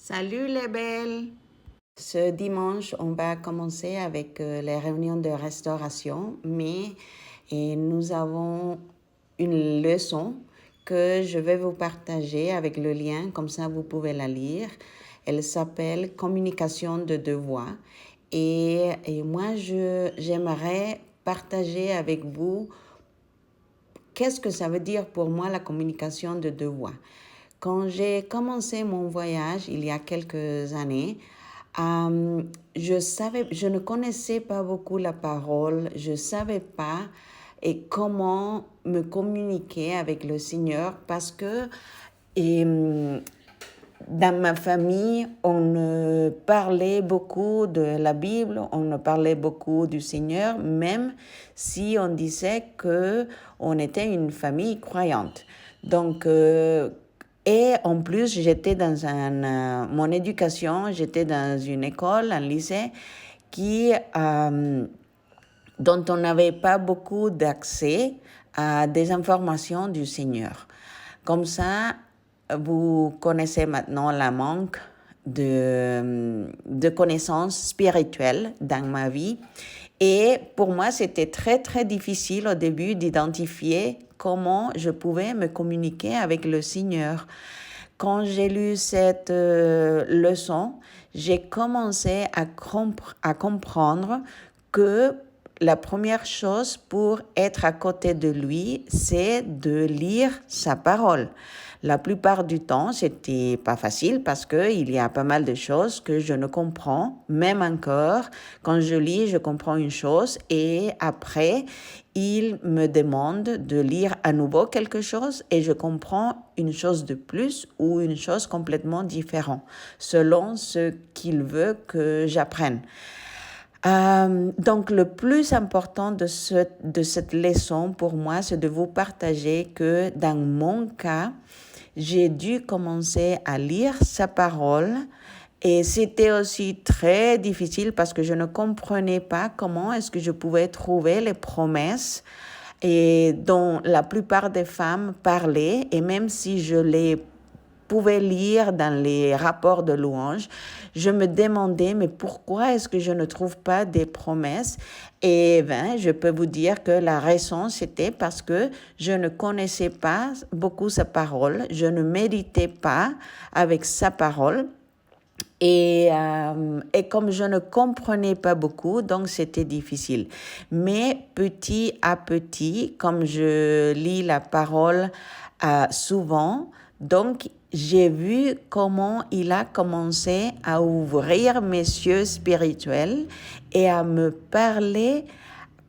Salut les belles! Ce dimanche, on va commencer avec les réunions de restauration, mais nous avons une leçon que je vais vous partager avec le lien, comme ça vous pouvez la lire. Elle s'appelle Communication de deux voix. Et moi, j'aimerais partager avec vous qu'est-ce que ça veut dire pour moi la communication de deux voix. Quand j'ai commencé mon voyage il y a quelques années, je ne connaissais pas beaucoup la parole, je ne savais pas comment me communiquer avec le Seigneur parce que dans ma famille, on parlait beaucoup de la Bible, on parlait beaucoup du Seigneur, même si on disait qu'on était une famille croyante. Donc, et en plus, j'étais dans mon éducation, j'étais dans une école, un lycée, dont on n'avait pas beaucoup d'accès à des informations du Seigneur. Comme ça, vous connaissez maintenant la manque de connaissances spirituelles dans ma vie. Et pour moi, c'était très, très difficile au début d'identifier comment je pouvais me communiquer avec le Seigneur. Quand j'ai lu cette leçon, j'ai commencé à comprendre que la première chose pour être à côté de lui, c'est de lire sa parole. La plupart du temps, c'était pas facile parce qu'il y a pas mal de choses que je ne comprends, même encore. Quand je lis, je comprends une chose et après, il me demande de lire à nouveau quelque chose et je comprends une chose de plus ou une chose complètement différente, selon ce qu'il veut que j'apprenne. Donc, le plus important de cette leçon pour moi, c'est de vous partager que dans mon cas, j'ai dû commencer à lire sa parole et c'était aussi très difficile parce que je ne comprenais pas comment est-ce que je pouvais trouver les promesses et dont la plupart des femmes parlaient et même si je les pouvais lire dans les rapports de louange, je me demandais, mais pourquoi est-ce que je ne trouve pas des promesses? Et je peux vous dire que la raison, c'était parce que je ne connaissais pas beaucoup sa parole, je ne méditais pas avec sa parole. Et comme je ne comprenais pas beaucoup, donc c'était difficile. Mais petit à petit, comme je lis la parole souvent, donc j'ai vu comment il a commencé à ouvrir mes yeux spirituels et à me parler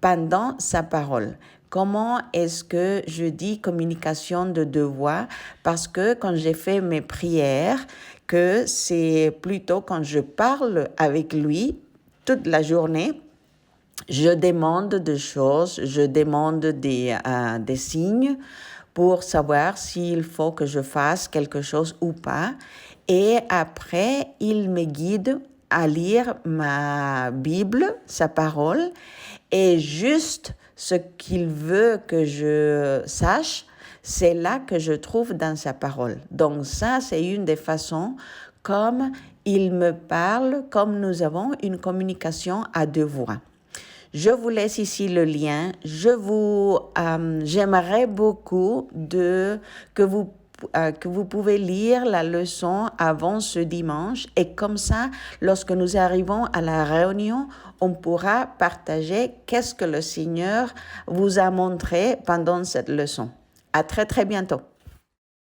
pendant sa parole. Comment est-ce que je dis communication de deux voix? Parce que quand j'ai fait mes prières, que c'est plutôt quand je parle avec lui toute la journée, je demande des choses, je demande des signes pour savoir s'il faut que je fasse quelque chose ou pas. Et après, il me guide à lire ma Bible, sa parole, et juste ce qu'il veut que je sache, c'est là que je trouve dans sa parole. Donc ça, c'est une des façons comme il me parle, comme nous avons une communication à deux voix. Je vous laisse ici le lien. J'aimerais beaucoup que vous pouvez lire la leçon avant ce dimanche et comme ça, lorsque nous arrivons à la réunion, on pourra partager qu'est-ce que le Seigneur vous a montré pendant cette leçon. À très, très bientôt.